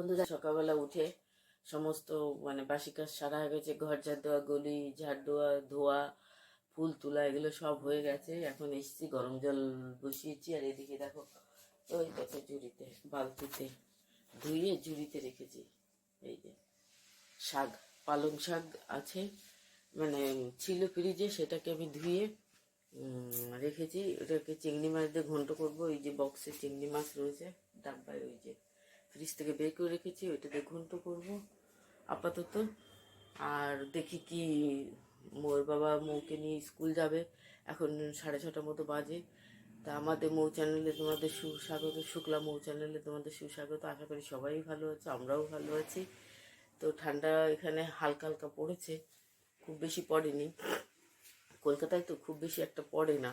বন্ধুরা, সকালবেলা উঠে সমস্ত বাসি কাজ সারা হয়ে গেছে। ঘর ঝাড় দেওয়া, গলি ঝাড় দেওয়া, ধোয়া, ফুল তোলা, এগুলো সব হয়ে গেছে। এখন এসেছি, গরম জল বসিয়েছি। আর এদিকে দেখো, ওই দেখো ঝুড়িতে, বালতিতে ধুয়ে ঝুড়িতে রেখেছি। এই যে শাক, পালং শাক আছে, ছিল ফ্রিজে, সেটাকে আমি ধুয়ে রেখেছি। ওটাকে চিংড়ি মাছ দিয়ে ঘন্ট করবো। এই যে বক্সে চিংড়ি মাছ রয়েছে ডাব্বায়, ওই যে ফ্রিজ থেকে বের করে রেখেছি, ওইটা দিয়ে ঘন্ট করবো আপাতত। আর দেখি কি, মোর বাবা মৌকে নিয়ে স্কুল যাবে, এখন 6:30 মতো বাজে। তা আমাদের মৌ চ্যানেলে তোমাদের সুস্বাগত, শুক্লা মৌ চ্যানেলে তোমাদের সুস্বাগত। আশা করি সবাই ভালো আছে, আমরাও ভালো আছি। তো ঠান্ডা এখানে হালকা হালকা পড়েছে, খুব বেশি পড়েনি। কলকাতায় তো খুব বেশি একটা পড়ে না।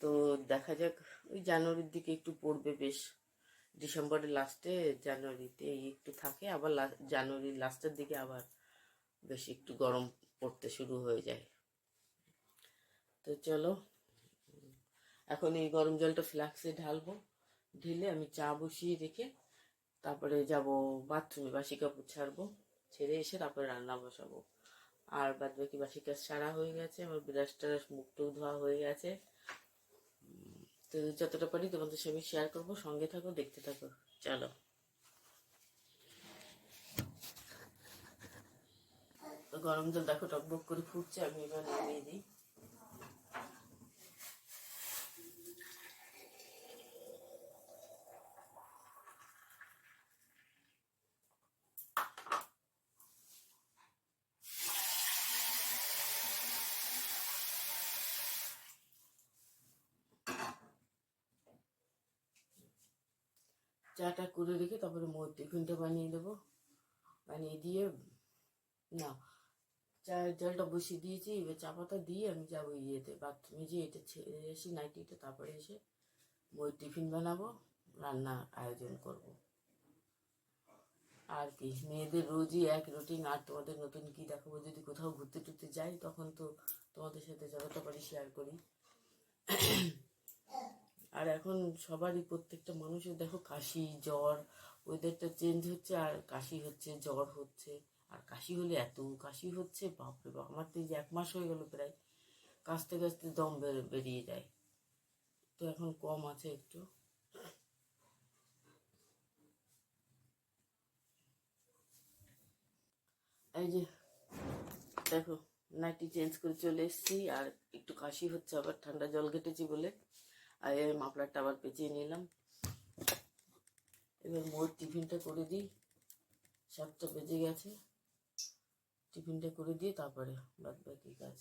তো দেখা যাক, ওই জানুয়ারির দিকে একটু পড়বে বেশ। ডিসেম্বরের লাস্টে, জানুয়ারিতে একটু থাকে, আবার জানুয়ারির লাস্টের দিকে আবার বেশ একটু গরম পড়তে শুরু হয়ে যায়। তো চলো, এখন এই গরম জলটা ফ্লাক্সে ঢালবো। ঢেলে আমি চা বসিয়ে রেখে তারপরে যাব বাথরুমে, বাসি কাপড় ছাড়বো, ছেড়ে এসে তারপরে রান্না বসাবো। আর বাদ বাকি বাসি কাজ সারা হয়ে গেছে, আমার ব্রাশ টাশ মুখটুক ধোয়া হয়ে গেছে। তো যতটা পারি তোমাদের সঙ্গে শেয়ার করবো, সঙ্গে থাকো, দেখতে থাকো। চলো, গরম জল দেখো টকবক করে ফুটছে, আমি এবার নামিয়ে দিই। চাটা করে রেখে তারপরে মোর টিফিনটা বানিয়ে দেবো। বানিয়ে দিয়ে, না, চায়ের জলটা বসিয়ে দিয়েছি, এবার চা পাতা দিয়ে আমি যাবো ইয়েতে, বাথরুমে, যে এটা ছেড়ে এসে নাইটিটা, তারপরে এসে মোর টিফিন বানাবো, রান্নার আয়োজন করব। আর কি, মেয়েদের রোজই এক রুটিন। আর তোমাদের নতুন কি দেখাবো, যদি কোথাও ঘুরতে টুরতে যাই তখন তো তোমাদের সাথে যতটা পারি শেয়ার করি। আর এখন সবারই, প্রত্যেকটা মানুষের দেখো কাশি, জ্বর, ওয়েদারটা চেঞ্জ হচ্ছে, আর কাশি হচ্ছে, জ্বর হচ্ছে। আর কাশি হলে এত কাশি হচ্ছে, বাপরে বাপ! আমার তো এই যে 1 মাস হয়ে গেল প্রায়, কাশতে কাশতে দম বেরিয়ে যায়। তো এখন কম আছে একটু। এই যে দেখো, নাইটি চেঞ্জ করে চলে এসেছি, আর একটু কাশি হচ্ছে, আবার ঠান্ডা জল ঘেটেছি বলে। আর এই মাফলারটা আবার পেঁচিয়ে নিলাম। এবার মোর টিফিনটা করে দিই, 7টা বেজে গেছে। টিফিনটা করে দিয়ে তারপরে বাদ বাকি কাজ।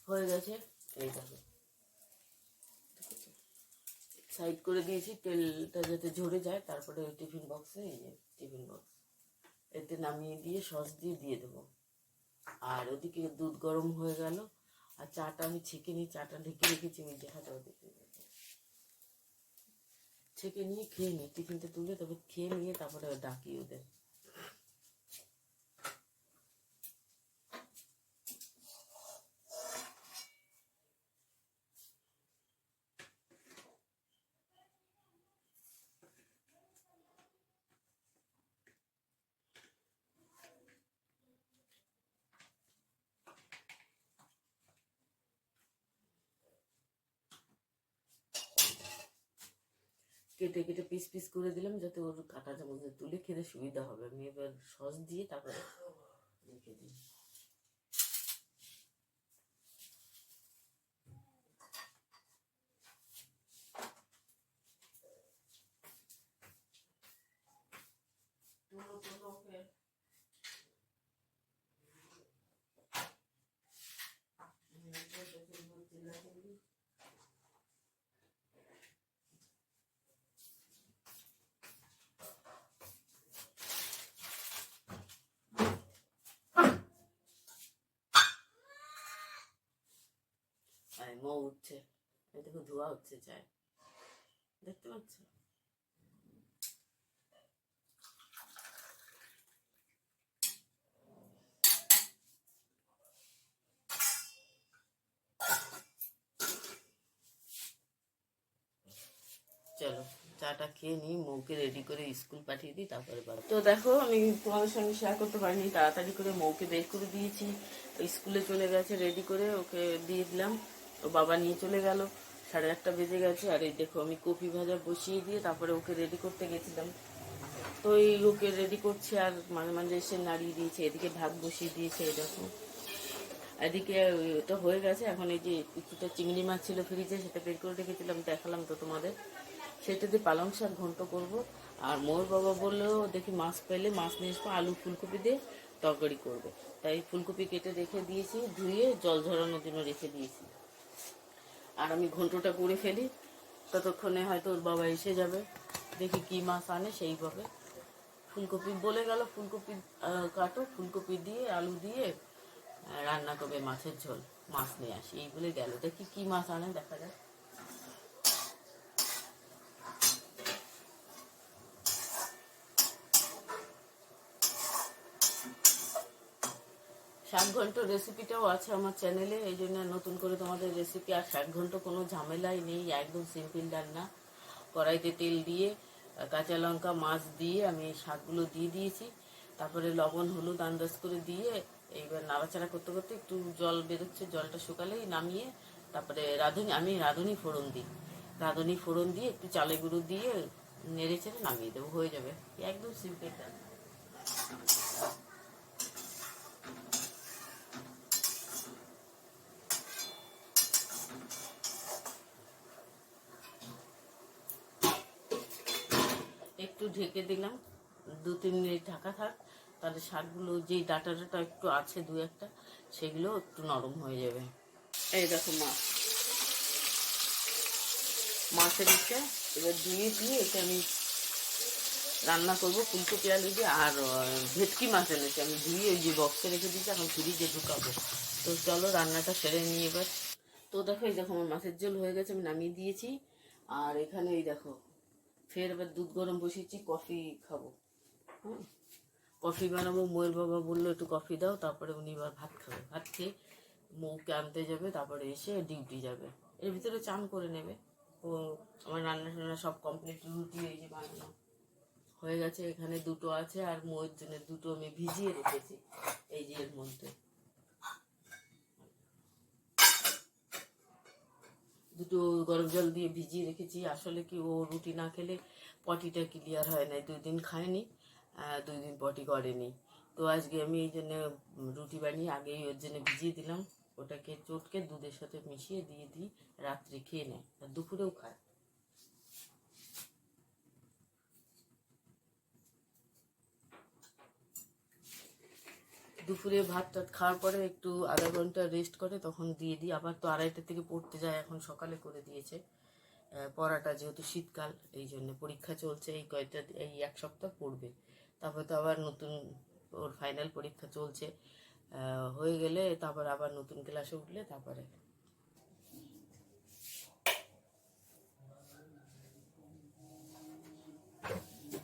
হয়ে গেছে, এই দেখো সাইড করে দিয়েছি, তেলটা যাতে ঝরে যায়। তারপরে ওই টিফিন বক্সে, এই যে টিফিন বক্স, এতে নামিয়ে দিয়ে সস দিয়ে দিয়ে দেবো। আর ওদিকে দুধ গরম হয়ে গেল, আর চাটা আমি ছেঁকে নিই, চাটা ঢেকে রেখেছি, ওই যে হাতে ওদিকে ছেঁকে নিয়ে খেয়ে নিই, টিফিনটা তুলে তবে খেয়ে নিয়ে তারপরে ডাকি ওদের। কেটে কেটে পিস পিস করে দিলাম যাতে ওর কাঁটা চামচে তুলে খেতে সুবিধা হবে। আমি এবার সস দিয়ে তারপরে রেখে দিই। মৌ উঠছে, এই দেখো ধোয়া হচ্ছে চায়, দেখতে পাচ্ছ? চলো চাটা খেয়ে নিই, মৌকে রেডি করে স্কুল পাঠিয়ে দিই, তারপরে বাড়ি। তো দেখো আমি তোমাদের সঙ্গে শেয়ার করতে পারিনি, তাড়াতাড়ি করে মৌকে বের করে দিয়েছি, স্কুলে চলে গেছে, রেডি করে ওকে দিয়ে দিলাম। ও বাবা নিয়ে চলে গেল, 8:30 বেজে গেছে। আর এই দেখো আমি কপি ভাজা বসিয়ে দিয়ে তারপরে ওকে রেডি করতে গেছিলাম। তো এই ওকে রেডি করছে আর মাঝে মাঝে এসে নাড়িয়ে দিয়েছে, এদিকে ভাত বসিয়ে দিয়েছে। এই দেখো এদিকে ওটা হয়ে গেছে। এখন এই যে কিছুটা চিংড়ি মাছ ছিল ফ্রিজে, সেটা বের করে রেখেছিলাম, দেখালাম তো তোমাদের। সেটা দিয়ে পালং শাক ঘন্ট করবো। আর মোর বাবা বললেও দেখি মাছ পেলে মাছ নিয়ে আসবো, আলু ফুলকপি দিয়ে তরকারি করবে। তাই ফুলকপি কেটে রেখে দিয়েছি, ধুয়ে জল ঝরানোর জন্য রেখে দিয়েছি। আর আমি ঘন্টটা করে ফেলি, ততক্ষণে হয়তো ওর বাবা এসে যাবে, দেখি কি মাছ আনে সেইভাবে। ফুলকপি বলে গেল ফুলকপি কাটো, ফুলকপি দিয়ে আলু দিয়ে রান্না করবে মাছের ঝোল, মাছ নিয়ে আসি এই বলে গেল। দেখি কি মাছ আনে, দেখা যায়। শাক ঘন্ট রেসিপিটাও আছে আমার চ্যানেলে, এই জন্য নতুন করে তোমাদের রেসিপি। আর শাক ঘন্ট কোনো ঝামেলাই নেই, একদম সিম্পল রান্না। কড়াইতে তেল দিয়ে কাঁচা লঙ্কা মাছ দিয়ে আমি শাকগুলো দিয়ে দিয়েছি, তারপরে লবণ হলুদ আন্দাজ করে দিয়ে এইবার নাড়াচাড়া করতে করতে একটু জল বেরোচ্ছে, জলটা শুকালেই নামিয়ে তারপরে আমি রাঁধুনি ফোড়ন দিই, রাঁধুনি ফোড়ন দিয়ে একটু চালের গুঁড়ো দিয়ে নেড়ে চেড়ে নামিয়ে দেবো, হয়ে যাবে। একদম সিম্পল রান্না। একটু ঢেকে দিলাম, 2-3 মিনিট ঢাকা থাক, তাহলে শাকগুলো যেই ডাঁটাটা একটু আছে দু একটা, সেগুলো একটু নরম হয়ে যাবে। এই দেখো মাছের ইচ্ছে এবার ধুয়ে দিয়ে এতে আমি রান্না করবো ফুলকপি আলু দিয়ে। আর ভেটকি মাছ এনেছি আমি, ধুয়ে ওই যে বক্সে রেখে দিয়েছি, এখন ফ্রিজে ঢুকাবো। তো চলো রান্নাটা সেরে নিয়ে এবার। তো দেখো এই দেখো আমার মাছের ঝোল হয়ে গেছে, আমি নামিয়ে দিয়েছি। আর এখানে এই দেখো ফের এবার দুধ গরম বসিয়েছি, কফি খাবো। হ্যাঁ, কফি বানাবো। ময়ের বাবা বললো একটু কফি দাও, তারপরে উনি এবার ভাত খাবে। ভাত খেয়ে মৌকে আনতে যাবে, তারপরে এসে ডিউটি যাবে। এর ভিতরে চান করে নেবে। ও আমার রান্না টান্না সব কমপ্লিট, রুটি এই যে বানানো হয়ে গেছে। এখানে দুটো আছে, আর ময়ের জন্য দুটো আমি ভিজিয়ে রেখেছি এই যে এর মধ্যে। দুটো গরম জল দিয়ে ভিজিয়ে রেখেছি। আসলে কি ও রুটি না খেলে পটিটা ক্লিয়ার হয় না, 2 দিন খায়নি, 2 দিন পটি করেনি। তো আজকে আমি এই জন্য রুটি বানিয়ে আগেই ওর জন্য ভিজিয়ে দিলাম, ওটাকে চটকে দুধের সাথে মিশিয়ে দিয়ে দিই, রাত্রে খেয়ে নেয় আর দুপুরেও খায়। দুপুরে ভাত টাত খাওয়ার পরে একটু আধা ঘন্টা রেস্ট করে, তখন দিয়ে দিই। আবার তো 2:30 থেকে পড়তে যায়, এখন সকালে করে দিয়েছে। পড়াটা যেহেতু শীতকাল, এই জন্য পরীক্ষা চলছে, এই 1 সপ্তাহ পড়বে, তারপর তো আবার নতুন ওর ফাইনাল পরীক্ষা চলছে। হয়ে গেলে তারপর আবার নতুন ক্লাসে উঠলে তারপরে।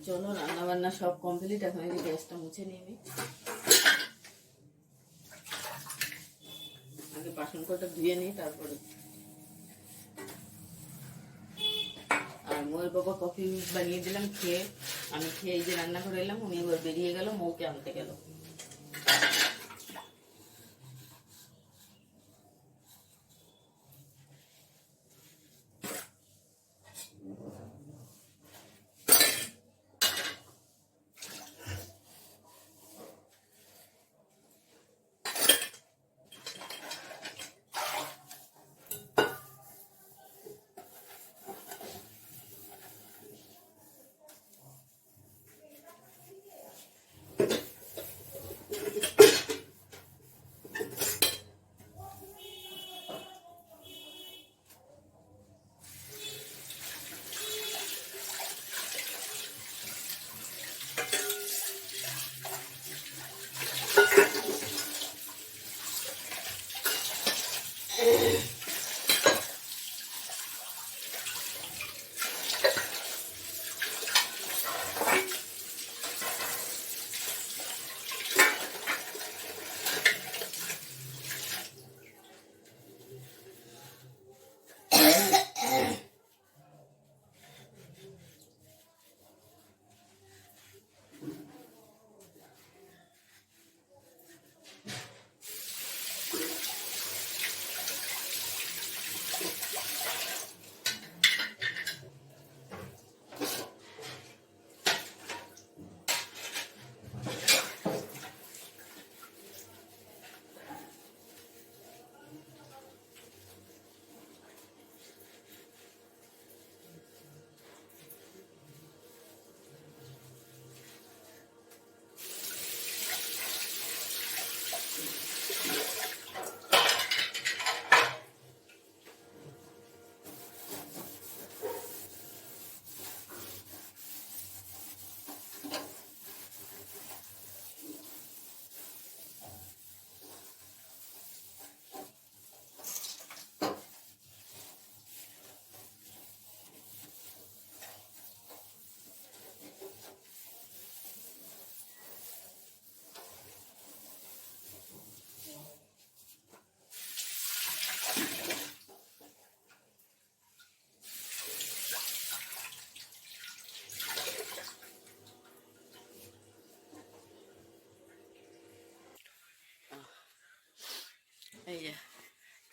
চলো রান্না বান্না সব কমপ্লিট, এখন এই গ্যাসটা মুছে নিয়ে নিই। আগে বাসন কটা ধুয়ে নিই তারপরে। আর ময়ের বাবা কফি বানিয়ে দিলাম, খেয়ে আমি খেয়ে এই যে রান্না করে এলাম, উনি এবার বেরিয়ে গেল, মৌকে আনতে গেল।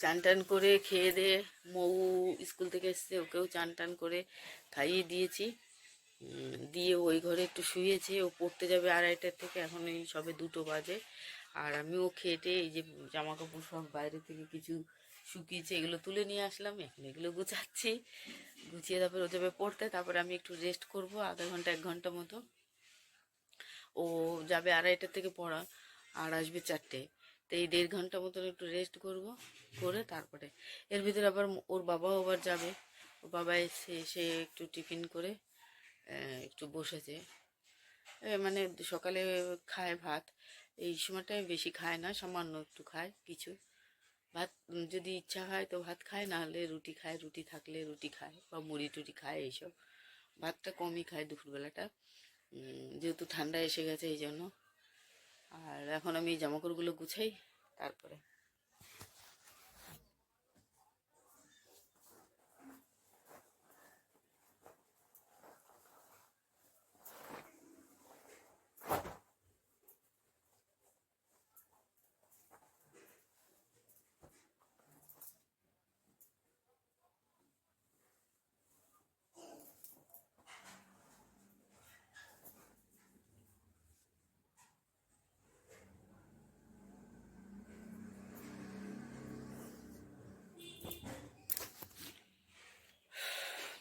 চান টান করে খেয়ে দিয়ে মৌ স্কুল থেকে এসছে, ওকেও চান টান করে খাইয়ে দিয়েছি। দিয়ে ওই ঘরে একটু শুয়েছে, ও পড়তে যাবে 2:30টার থেকে, এখন এই সবে 2টো বাজে। আর আমিও খেটে এই যে জামা কাপড় সব বাইরে থেকে কিছু শুকিয়েছে, এগুলো তুলে নিয়ে আসলাম, এখন এগুলো গুছাচ্ছি। গুছিয়ে তারপরে ও যাবে পড়তে, তারপরে আমি একটু রেস্ট করব আধা ঘন্টা 1 ঘন্টা মতো। ও যাবে 2:30টার থেকে পড়া, আর আসবে 4টে। তো এই 1.5 ঘন্টা মতন একটু রেস্ট করব, করে তারপরে এর ভিতরে আবার ওর বাবাও আবার যাবে। ওর বাবা এসে একটু টিফিন করে একটু বসেছে। মানে সকালে খায় ভাত, এই সময়টায় বেশি খায় না, সামান্য একটু খায় কিছু ভাত। যদি ইচ্ছা হয় তো ভাত খায়, না হলে রুটি খায়, রুটি থাকলে রুটি খায় বা মুড়ি টুড়ি খায় এইসব। ভাতটা কমই খায় দুপুরবেলাটা, যেহেতু ঠান্ডা এসে গেছে এই জন্য। আর এখন আমি জামাকাপড়গুলো গুছাই তারপরে।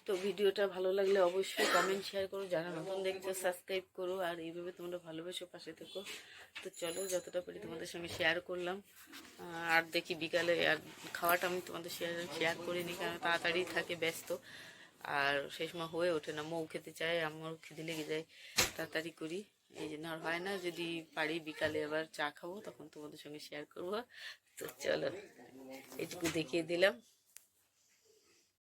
তো ভিডিওটা ভালো লাগলে অবশ্যই কমেন্ট শেয়ার করো, যারা নতুন দেখছো সাবস্ক্রাইব করো, আর এইভাবে তোমরা ভালোবেসো পাশে থেকো। তো চলো, যতটা পারি তোমাদের সঙ্গে শেয়ার করলাম। আর দেখি বিকালে, আর খাওয়াটা আমি তোমাদের শেয়ার করিনি, কারণ তাড়াতাড়ি থাকে, ব্যস্ত, আর সেই সময় হয়ে ওঠে না। মৌ খেতে চায়, আমার খিদে লেগে যায়, তাড়াতাড়ি করি, এই জন্য আর হয় না। যদি পারি বিকালে আবার চা খাবো, তখন তোমাদের সঙ্গে শেয়ার করবো। তো চলো, এইটুকু দেখিয়ে দিলাম।